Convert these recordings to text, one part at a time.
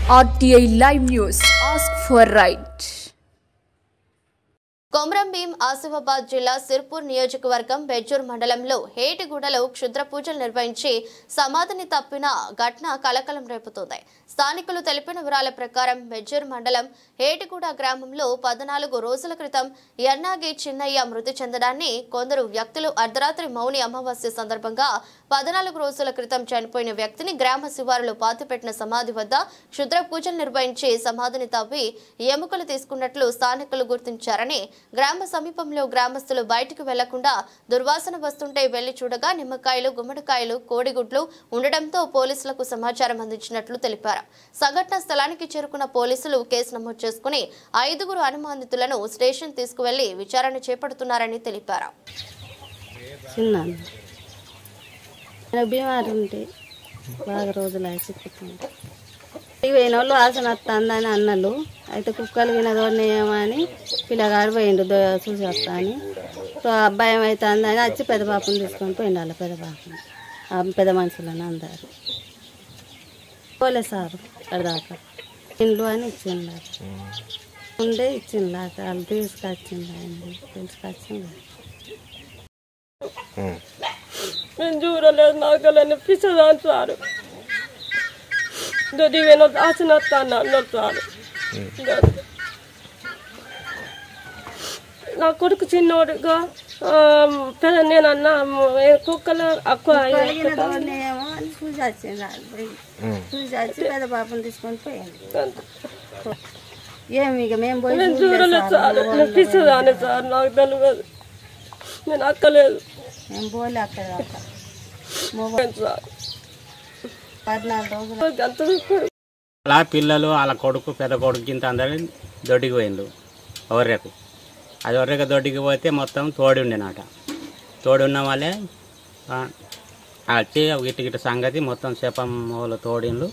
RTI Live News. Ask for right. Komaram Bheem Asifabad జిల్లా సిర్పూర్ నియోజకవర్గం బెజ్జూర్ మండలంలో హేటిగూడలో క్షుద్ర పూజలు నిర్వహించి సమాధిని తప్పిన ఘటన కలకలం రేపుతోంది. స్థానికులు తెలిపిన వివరాల ప్రకారం బెజ్జూర్ మండలం హేటిగూడ గ్రామంలో 14 రోజుల క్రితం ఎన్నాగి చిన్నయ్య మృతి చెందడాన్ని కొందరు వ్యక్తులు అర్ధరాత్రి మౌని అమావాస్య సందర్భంగా 14 రోజుల క్రితం చనిపోయిన వ్యక్తిని గ్రామ శివారులో పాతిపెట్టిన సమాధి వద్ద క్షుద్ర పూజలు నిర్వహించి సమాధిని తవ్వి ఎముకలు తీసుకున్నట్లు స్థానికులు గుర్తించారని, గ్రామ సమీపంలో గ్రామస్తులు బయటకు వెళ్లకుండా దుర్వాసన వస్తుంటే వెళ్లి చూడగా నిమ్మకాయలు, గుమ్మడికాయలు, కోడిగుడ్లు ఉండడంతో పోలీసులకు సమాచారం అందించినట్లు తెలిపారు. సంఘటన స్థలానికి చేరుకున్న పోలీసులు కేసు నమోదు చేసుకుని 5 అనుమానితులను స్టేషన్ తీసుకువెళ్లి విచారణ చేపడుతున్నారని తెలిపారు. బాగా రోజులు అయిపోతుంది. పోయిన వాళ్ళు ఆసన వస్తుందని అన్నలు అయితే కుక్కలు వినదోడనేమో అని పిల్లగాడు పోయిండు చూసి వస్తా అని. సో అబ్బాయి అవుతుందని వచ్చి పెద్ద పాపను తీసుకొని పోయిండు. వాళ్ళ పెద్ద పాపను పెద్ద మనుషులని అందరు పోలే సారు అక్కడిదాకా ఇండ్లు అని ఇచ్చిండు. ఉండే ఇచ్చిండు వాళ్ళు తీసుకొచ్చిండు. ఆయన తీసుకొచ్చిండు. నేను చూడలేదు, నాకలేని పిచ్చదాని సారు దొడివేనో ఆసనొస్తాను అన్నారు సారు. నా కొడుకు చిన్నోడుగా పెద్ద నేను అన్న కుక్కల చూసి వచ్చింది. చూసి వచ్చి పెద్ద పాపను తీసుకొని పోయాను. ఏమి ఇక మేము పోయి చూడలేదు సార్, నేను పిచ్చదానే సార్, నాకు తెలియదు, నేను అక్కలేదు, మేము పోలే అక్కడ సార్. 14 రోజులు అలా పిల్లలు వాళ్ళ కొడుకు పెద్ద కొడుకు ఇంత అందరూ దొడ్డికి పోయిండు. ఒర్రెకు అది ఒర్రెకు దొడ్డికి పోతే మొత్తం తోడి ఉండేనట. తోడి ఉన్న వాళ్ళే వచ్చి గిట్ట సంగతి మొత్తం చెప్పం వాళ్ళు తోడిండ్లు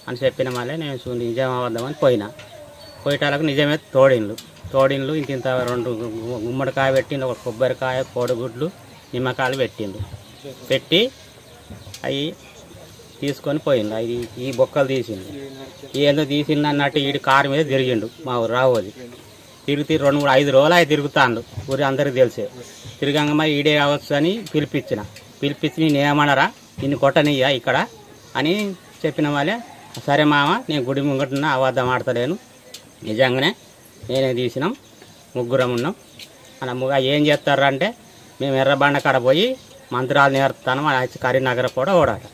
అని చెప్పిన వాళ్ళే నేను నిజం అవద్దామని పోయేటాలకు నిజమే తోడిండ్లు ఇంత 2 గుమ్మడికాయ పెట్టిండు, 1 కొబ్బరికాయ, కోడిగుడ్లు, నిమ్మకాయలు పెట్టి అవి తీసుకొని పోయిండు. అవి ఈ బొక్కలు తీసిండు. ఏందో తీసిండు అన్నట్టు ఈడు కారు మీద తిరిగిండు. మా ఊరు రావోది తిరిగి 2-3-5 రోజులు అవి తిరుగుతాండు. ఊరి అందరికి తెలిసే తిరగంగా మరి ఈడే కావచ్చు అని పిలిపించి నేను ఏమన్నారా నిన్ను కొట్టనియ్యా ఇక్కడ అని చెప్పిన వాళ్ళే, సరే మామ నేను గుడి ముంగటున్నా అబద్ధం ఆడతలేను, నిజంగానే నేనే తీసినాం, 3 ఉన్నాం అన్న. ఏం చేస్తారంటే మేము ఎర్రబండ కాడ పోయి మంత్రాలు నేర్పుతాను అని వచ్చి కరీంనగర్ కూడా ఓడాట.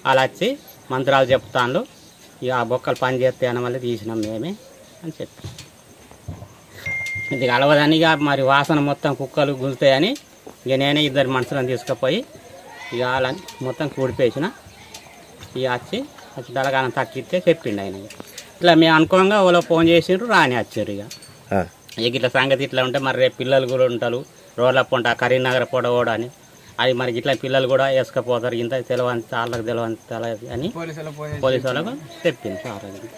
వాళ్ళు వచ్చి మంత్రాలు చెప్తాను, ఇక ఆ బొక్కలు పని చేస్తాయని మళ్ళీ తీసినాం మేమే అని చెప్పి ఇది అలవదని ఇక మరి వాసన మొత్తం కుక్కలు గుంజుతాయని ఇక నేనే 2 మనుషులను తీసుకుపోయి ఇక వాళ్ళని మొత్తం కూడిపేసిన. ఇక వచ్చి దళగానం తక్కిస్తే చెప్పిండు ఆయన. ఇట్లా మేము అనుకోగా వాళ్ళు ఫోన్ చేసిండ్రు, రాని వచ్చారు. ఇక ఇట్లా సంగతి ఇట్లా ఉంటే మరి రేపు పిల్లలు కూడా ఉంటారు, రోడ్ల పొంట కరీంనగర్ పొడ కూడా అని అది మరి ఇట్లా పిల్లలు కూడా వేసుకపోతారు, ఇంత తెలియని వాళ్ళకి తెలియని అని పోలీసు వాళ్ళకు చెప్పింది సార్. అది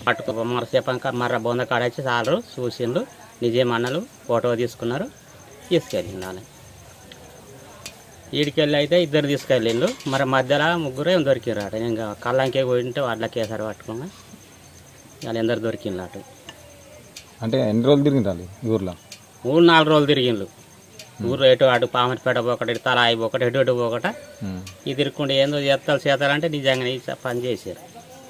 పట్టుకో మర చెప్పాక మర్ర బొంద కాడొచ్చి సారు చూసిండ్రు, నిజమన్నలు ఫోటో తీసుకున్నారు, తీసుకెళ్ళిండు. వాళ్ళని ఈడికెళ్ళి అయితే 2 తీసుకెళ్ళిండు. మరి మధ్యలో 3 దొరికిరాట. ఇంకా కళ్ళంకే పోయింటే వాళ్ళ కేసరి పట్టుకున్నా వాళ్ళు ఎందరు దొరికిండ్రు అటు. అంటే ఎన్ని రోజులు తిరిగింది ఊర్లో? 3-4 రోజులు తిరిగిండ్రు. ఊరు ఎటు అటు పామటిపేట ఒకటి, తలాయి ఒకటి, ఎటు ఒకట ఇది తిరుక్కుంటే ఏందో చేస్తారంటే నిజంగానే పని చేశారు.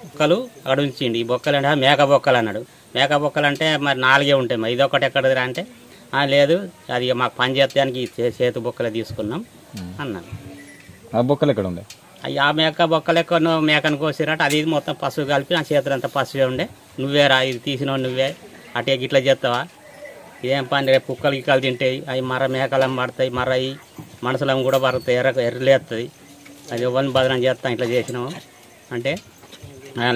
బొక్కలు అక్కడ ఉంచిండి. ఈ బొక్కలు అంటే మేక బొక్కలు అన్నాడు. మేక బొక్కలు అంటే మరి 4 ఉంటాయి, మరి ఇదొకటి ఎక్కడదిరా అంటే లేదు అది మాకు పని చేస్తానికి చేతు బొక్కలే తీసుకున్నాం అన్నాడు. ఆ బొక్కలు ఎక్కడ ఉండే? ఆ మేక బొక్కలు ఎక్కడ మేకను కోసిరట. అది మొత్తం పసుపు కలిపి నా చేతులంతా పసుపే ఉండే. నువ్వేరా ఇది తీసినావు, నువ్వే అటే గిట్లా చేస్తావా, ఇదేం పని, రేపు కుక్కలు గిక్కలు తింటాయి, అవి మర్ర మేకలం పడతాయి, మర్ర అవి మనుషులం కూడా పడతాయి, ఎర్రలేస్తుంది, అది ఎవరిని బదనం చేస్తాం ఇట్లా చేసినాము అంటే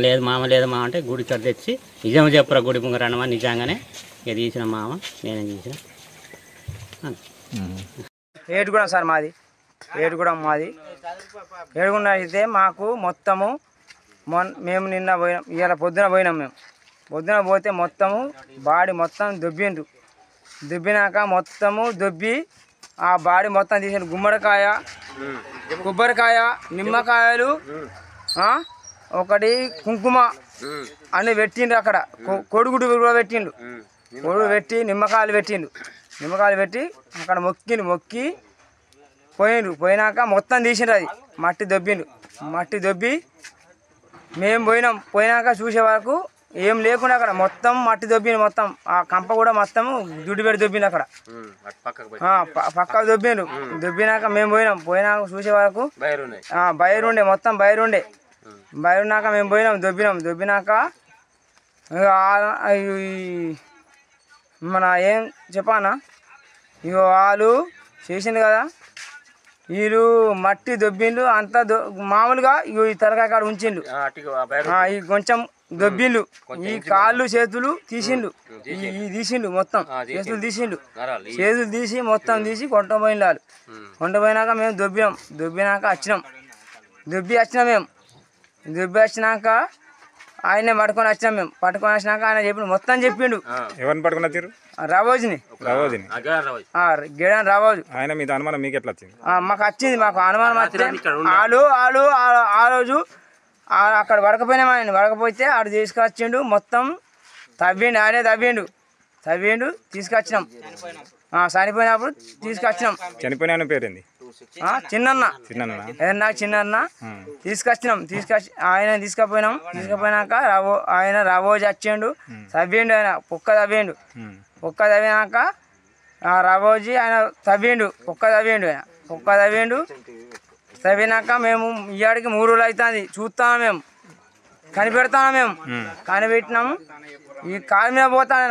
లేదు మామ అంటే గుడి చోట తెచ్చి నిజం చెప్పురా గుడి ముంగరన్నమా, నిజంగానే ఇక తీసిన మామ నేనే తీసిన. ఏడుగూడెం సార్ మాది, ఏడుగూడెం అయితే మాకు మొత్తము మేము నిన్న పోయినాం, ఇవాళ పొద్దున పోయినాం. మేము పొద్దున పోతే మొత్తము బాడీ మొత్తం దుబ్బినాక మొత్తము దుబ్బి ఆ బాడీ మొత్తం తీసిన గుమ్మడికాయ, కొబ్బరికాయ, నిమ్మకాయలు, ఒకటి కుంకుమ అని పెట్టిండ్రు అక్కడ కొడుగుడు కూడా పెట్టిండు కొడుగు పెట్టి నిమ్మకాయలు పెట్టి అక్కడ మొక్కి పోయినాక మొత్తం తీసిండ్రు అది మట్టి దొబ్బి మేము పోయినాక చూసే వరకు ఏం లేకుండా అక్కడ మొత్తం మట్టి దొబ్బిండు మొత్తం ఆ కంప కూడా మొత్తం దుడ్డు పెట్టి దొబ్బిండు అక్కడ పక్కకు దొబ్బినాక మేము పోయినాక చూసే వరకు మొత్తం బయరున్నాక మేము దొబ్బినాక మన ఏం చెప్పానా ఇగో వాళ్ళు చేసిండు కదా వీళ్ళు మట్టి దొబ్బిండు అంతా మామూలుగా ఇగో ఈ తలకాయ కాడ ఉంచిండు ఈ కొంచెం దొబ్బిండు ఈ కాళ్ళు చేతులు తీసిండు మొత్తం చేతులు తీసి మొత్తం తీసి కొంటపోయినాక మేము దొబ్బినాక వచ్చినాం మేము వచ్చినాక ఆయనే పట్టుకొని వచ్చినాక ఆయన చెప్పిండు మొత్తం చెప్పిండు. ఎవరిని పట్టుకుని వచ్చారు? రావోజుని గేడాన్ రావోజు. ఆయన మీద అనుమానం మీకు ఎట్లా వచ్చింది? మాకు అనుమానం వచ్చింది. వాళ్ళు ఆ రోజు అక్కడ వడకపోతే ఆడు తీసుకొచ్చిండు మొత్తం ఆయనే తవ్విండు తీసుకొచ్చినాం. చనిపోయినప్పుడు తీసుకొచ్చినాం. చనిపోయిన పేరేంది? చిన్న తీసుకొచ్చి ఆయన తీసుకుపోయినాక ఆయన రావోజు వచ్చిండు తవ్విండు. ఆయన పొక్క తవ్వినాక రావోజీ ఆయన తవ్విండు తవ్వినాక మేము ఇయ్యాడికి 3 రోజులు అవుతుంది చూస్తాము మేము కనిపెట్టినాము. ఈ కాలు మీద పోతాడు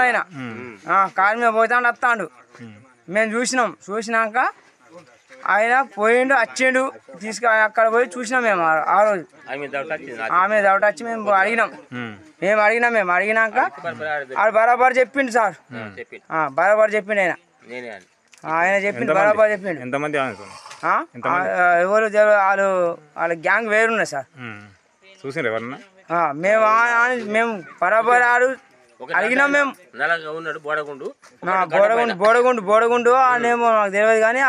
ఆయన వస్తాడు మేము చూసినాక ఆయన పోయిండు వచ్చిండు అక్కడ పోయి చూసినాం మేము ఆ రోజు. ఆమె డౌట్ వచ్చి మేము అడిగినాక ఆడు బరాబర్ చెప్పిండు సార్. బరాబర్ చెప్పిండు ఆయన చెప్పిండు బరాబర్ చెప్పిండు. ఎంతమంది ఎవరు వాళ్ళ గ్యాంగ్ వేరున్నాయి సార్. చూసారు ఎవరన్నా? మేము బరాబర్ ఆడు అడిగినాం. మేము బోడగుండు అనేమో నాకు తెలియదు కానీ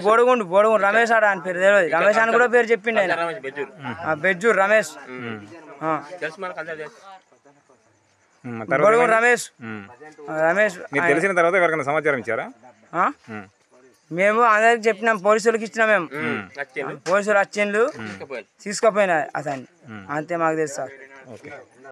బోడగుండు రమేష్ ఆడ అని పేరు తెలియదు. రమేష్ అని కూడా పేరు చెప్పిండు ఆయన. బెజ్జూర్ రమేష్ బోడగుండు రమేష్ తెలిసిన తర్వాత ఎవరికైనా సమాచారం ఇచ్చారా? మేము అందరికి చెప్పినాం. పోలీసులకు ఇచ్చినాం. మేము పోలీసులు వచ్చిండ్రు తీసుకుపోయినా అతన్ని. అంతే మాకు తెలుసు సార్.